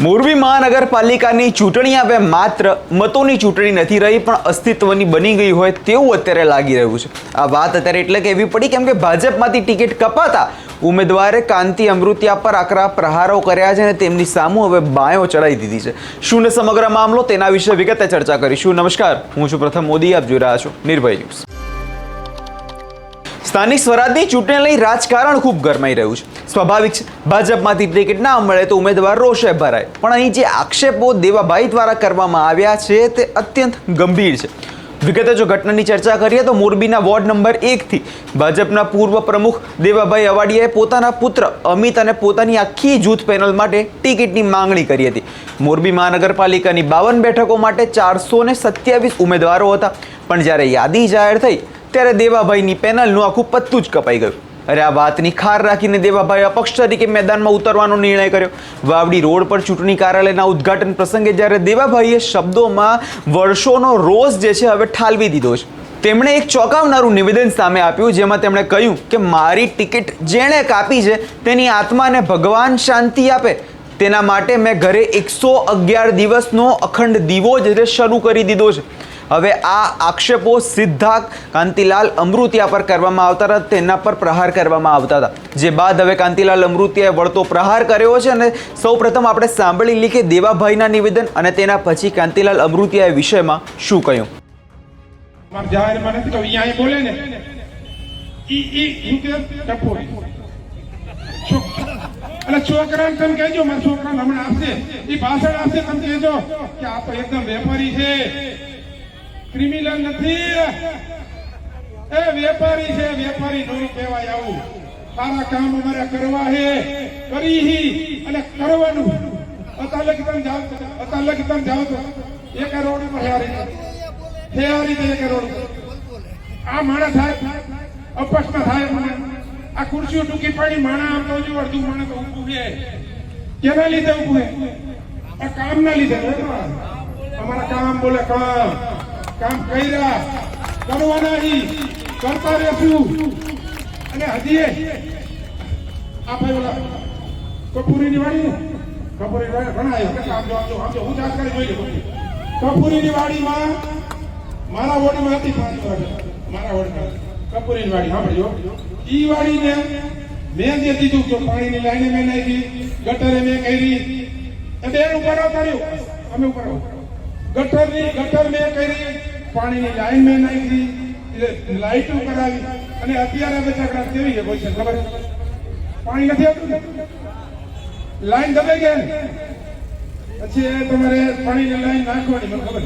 મોરબી મહાનગરપાલિકાની ચૂંટણી હવે માત્ર મતોની ચૂંટણી નથી રહી પણ અસ્તિત્વની બની ગઈ હોય તેવું અત્યારે લાગી રહ્યું છે। આ વાત અત્યારે એટલે કે એવી પડી કેમ કે ભાજપમાંથી ટિકિટ કપાતા ઉમેદવારે કાંતિ અમૃતિયા પર આકરા પ્રહારો કર્યા છે અને તેમની સામું હવે બાયો ચડાવી દીધી છે। શું ને સમગ્ર મામલો તેના વિશે વિગતે ચર્ચા કરીશું। નમસ્કાર, હું છું પ્રથમ મોદી, આપ જોઈ રહ્યા છો નિર્ભય ન્યૂઝ। સ્થાનિક સ્વરાજની ચૂંટણી લઈ રાજકારણ ખૂબ ગરમાઈ રહ્યું છે। સ્વાભાવિક છે, ભાજપમાંથી ટિકિટ ના મળે તો ઉમેદવાર રોષે ભરાય, પણ અહીં જે આક્ષેપો દેવાભાઈ દ્વારા કરવામાં આવ્યા છે તે અત્યંત ગંભીર છે। વિગતે જો ઘટનાની ચર્ચા કરીએ તો મોરબીના વોર્ડ નંબર 1 થી ભાજપના પૂર્વ પ્રમુખ દેવાભાઈ અવાડિયાએ પોતાના પુત્ર અમિત અને પોતાની આખી જૂથ પેનલ માટે ટિકિટની માંગણી કરી હતી। મોરબી મહાનગરપાલિકાની 52 બેઠકો માટે 427 ઉમેદવારો હતા, પણ જ્યારે યાદી જાહેર થઈ ત્યારે દેવાભાઈની પેનલનું આખું પત્તું જ કપાઈ ગયું। અરે આ વાતની ખાર રાખીને દેવાભાઈ અપક્ષ તરીકે મેદાનમાં ઉતરવાનો નિર્ણય કર્યો। વાવડી રોડ પર ચૂંટણી કાર્યાલયના ઉદ્ઘાટન પ્રસંગે જ્યારે દેવાભાઈએ શબ્દોમાં વર્ષોનો રોષ જે છે હવે ઠાલવી દીધો છે। તેમણે એક ચોંકાવનારું નિવેદન સામે આપ્યું, જેમાં તેમણે કહ્યું કે મારી ટિકિટ જેણે કાપી છે તેની આત્માને ભગવાન શાંતિ આપે, તેના માટે મેં ઘરે 111 દિવસનો અખંડ દીવો જ શરૂ કરી દીધો છે। હવે આ આક્ષેપો સીધા કાંતિલાલ અમૃતિયા પર કરવામાં આવતા હતા, તેના પર પ્રહાર કરવામાં આવતા હતા, જે બાદ હવે કાંતિલાલ અમૃતિયાએ વળતો પ્રહાર કર્યો છે। અને સૌપ્રથમ આપણે સાંભળી લઈએ કે દેવાભાઈના નિવેદન અને તેના પછી કાંતિલાલ અમૃતિયાએ વિષયમાં શું કહ્યું। છોકરાને તમે કહેજો, મારા છોકરાને હમણાં આપશે, એ ભાષણ આપશે, તમે કહેજો કે આ તો એકદમ વેપારી છે, ક્રિમિનલ નથી, એ વેપારી છે, વેપારી નો કહેવાય। આવું સારા કામ અમારે કરવા છે, કરી અને કરવાનું। અત્યારે તમે જાઓ તો એક રોડ ઉપર હેરી તો એક રોડ આ માણસ થાય અપક્ષમાં થાય, આ ખુરશીઓ ટૂંકી પાડી માણા આમ તો જો અડધું માણસ તો ઊભું છે, કેના લીધે ઊભું છે? આ કામ ના લીધે। અમારા કામ બોલે કામ કર્યા કરવાના કરતા રહેશું। અને હજી આ ભાઈ ઓલા કપૂરીની વાડી ઘણા આવ્યો હું જાત કરી જોઈ લઉં। કપૂરીની વાડીમાં મારા વોર્ડમાં હતી, મારા વોર્ડમાં કપૂરીની વાડી સાંભળ્યો, ઈ વાડીને મેં જે દીધું કે પાણીની લાઈને મેં નાખી, ગટરે મેં કરી, એટલે એનું ઉપાડો કર્યું, અમે ઉપાડો ગટર મેં કરી, પાણીની લાઈન મેં નાખી, લાઈટો કરાવી, અને અત્યારે બચાકડા કેવી છે ખબર? પાણી નથી આવતું, લાઈન દબાઈ ગયા, પછી તમારે પાણીની લાઈન નાખવાની મને ખબર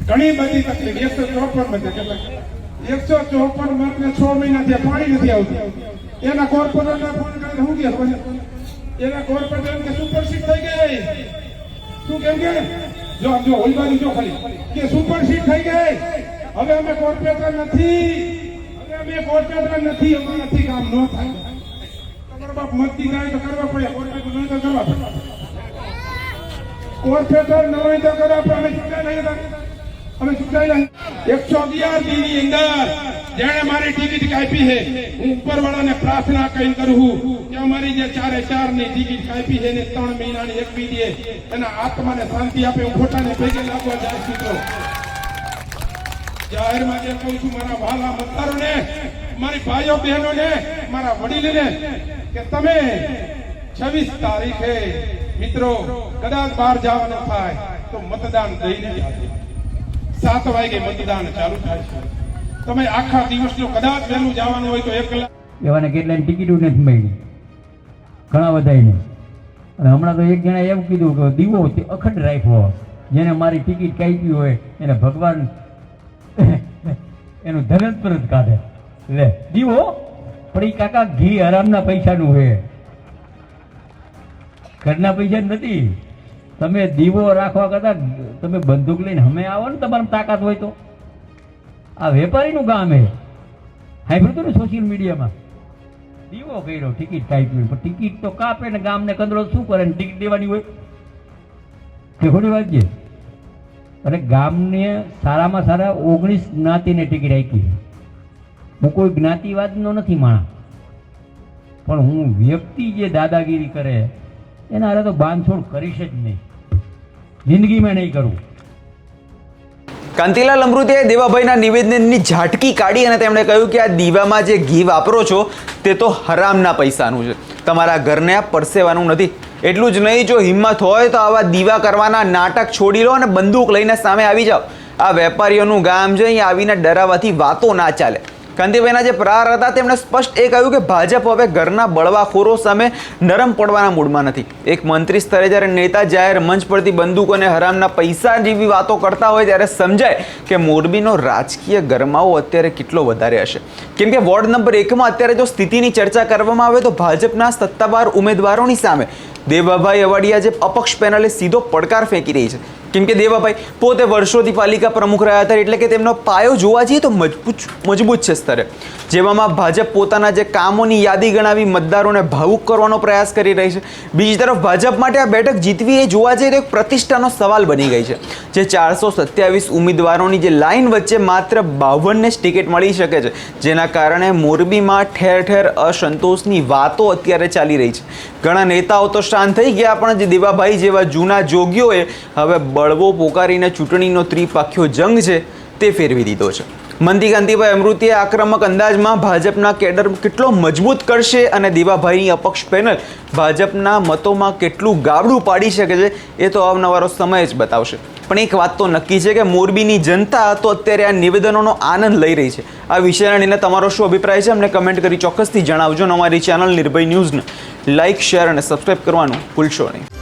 ઘણી બધી તકલીફ। 154 મત કેટલા 154 મત ને 6 મહિના થયા પાણી નથી આવતું। એના કોર્પોરેટરને ફોન કરીને શું કહે, એના કોર્પોરેટર કે સુપરસીટ થઈ ગઈ, શું કેમ કે જો ઓલી બાજુ જો ખાલી કે સુપરસીટ થઈ ગઈ, હવે અમે કોર્પોરેટર નથી, અમારાથી કામ ન થાય। તમારો બાપ મતથી જાય તો કરવા પડે, કોર્પોરેટર ન તો કરવા પડે, કોર્પોરેટર ન હોય તો કરવા પડે। અમે ચૂંટાઈ નહીં 111 દીની અંદર જેણે મારી ટિકિટ કાપી છે, હું ઉપરવાળાને પ્રાર્થના કરી કરું કે અમારી જે 4 ની ટિકિટ કાપી છે ને 3 મહિનાની એક બી દે, એના આત્માને શાંતિ આપે। હું ખોટાને ભેગે લાગવા જાય છું તો જાહેરમાં જે કહું છું મારા વહાલા મતદારોને, મારી ભાઈઓ બહેનોને, મારા વડીલને કે તમે 26 તારીખે મિત્રો કદાચ બહાર જવાનું થાય તો મતદાન દઈને 7 વાગે મતદાન ચાલુ થાય છે। તમે આખા દિવસનો કદાચ વહેલું જવાનું હોય તો 1 કલાક એવાને કેટલાય ટિકિટો નથી મળી, ઘણા બધાને। અને હમણાં તો એક જણા એવું કીધું કે દીવો અખંડ રાખ્યો, જેને મારી ટિકિટ કાપી હોય એને ભગવાન એનું ધન પરત કાઢે। લે દીવો પણ એ કાકા ઘી આરામના પૈસાનું હોય, ઘરના પૈસા નથી। તમે દીવો રાખવા કરતા તમે બંદૂક લઈને અમે આવો ને, તમારી તાકાત હોય તો। આ વેપારીનું કામ હે, સાંભળ્યું ને સોશિયલ મીડિયામાં, દીવો કર્યો ટિકિટ કાપી, પણ ટિકિટ તો કાપે ને ગામને કંદરો શું કરે ને ટિકિટ દેવાની હોય કે ખોટી વાત છે? અને ગામને સારામાં સારા 19 જ્ઞાતિને ટિકિટ આપી। હું કોઈ જ્ઞાતિવાદનો નથી માણસ, પણ હું વ્યક્તિ જે દાદાગીરી કરે એના હારે તો બાંધછોડ કરીશ જ નહીં, જિંદગીમાં નહીં કરું. કાંતિલાલ અમૃતિયાએ દેવાભાઈના નિવેદનની ઝાટકી કાઢી અને તેમણે કહ્યું કે આ દીવામાં જે ઘી વાપરો છો તે તો હરામના પૈસાનું છે, તમારા ઘરને આ પરસેવાનું નથી. એટલું જ નહીં, જો હિંમત હોય તો આવા દીવા કરવાના નાટક છોડી લો અને બંદૂક લઈને સામે આવી જાઓ. આ વેપારીઓનું ગામ છે, અહીંયા આવીને ડરાવવાથી વાતો ના ચાલે. કાંતિભાઈના જે પ્રહાર હતા તેમણે સ્પષ્ટ એ કહ્યું કે ભાજપ હવે ઘરના બળવાખોરો સામે નરમ પડવાના મૂડમાં નથી. એક મંત્રી સ્તરે જ્યારે નેતા જાહેર મંચ પરથી બંદૂક અને હરામના પૈસા જેવી વાતો કરતા હોય ત્યારે સમજાય કે મોરબીનો રાજકીય ગરમાવો અત્યારે કેટલો વધારે હશે. કેમ કે વોર્ડ નંબર 1માં અત્યારે જો સ્થિતિની ચર્ચા કરવામાં આવે તો ભાજપના સત્તાવાર ઉમેદવારોની સામે દેવાભાઈ અવાડિયા જે અપક્ષ પેનલે સીધો પડકાર ફેંકી રહી છે. કેમ કે દેવાભાઈ પોતે વર્ષોથી પાલિકા પ્રમુખ રહ્યા હતા, એટલે કે તેમનો પાયો જોવા જઈએ તો મજબૂત છે સ્તરે. જેવામાં ભાજપ પોતાના જે કામોની યાદી ગણાવી મતદારોને ભાવુક કરવાનો પ્રયાસ કરી રહી છે. બીજી તરફ ભાજપ માટે આ બેઠક જીતવી એ જોવા જઈએ તો એક પ્રતિષ્ઠાનો સવાલ બની ગઈ છે. જે 427 ઉમેદવારોની જે લાઈન વચ્ચે માત્ર 52ને જ ટિકિટ મળી શકે છે, જેના કારણે મોરબીમાં ઠેર ઠેર અસંતોષની વાતો અત્યારે ચાલી રહી છે. ઘણા નેતાઓ તો શાંત થઈ ગયા, પણ જે દેવાભાઈ જેવા જૂના જોગીઓએ હવે બળવો પોકારીને ચૂંટણીનો ત્રિપાખ્યો જંગ છે તે ફેરવી દીધો છે. મંત્રી કાંતિભાઈ અમૃતિયાએ આક્રમક અંદાજમાં ભાજપના કેડર કેટલો મજબૂત કરશે અને દેવાભાઈની અપક્ષ પેનલ ભાજપના મતોમાં કેટલું ગાબડું પાડી શકે છે એ તો આવનારો સમય જ બતાવશે. પણ એક વાત તો નક્કી છે કે મોરબીની જનતા તો અત્યારે આ નિવેદનોનો આનંદ લઈ રહી છે. આ વિષયને લઈને તમારો શું અભિપ્રાય છે અમને કમેન્ટ કરી ચોક્કસથી જણાવજો. અમારી ચેનલ નિર્ભય ન્યૂઝને લાઇક, શેર અને સબસ્ક્રાઇબ કરવાનું ભૂલશો નહીં.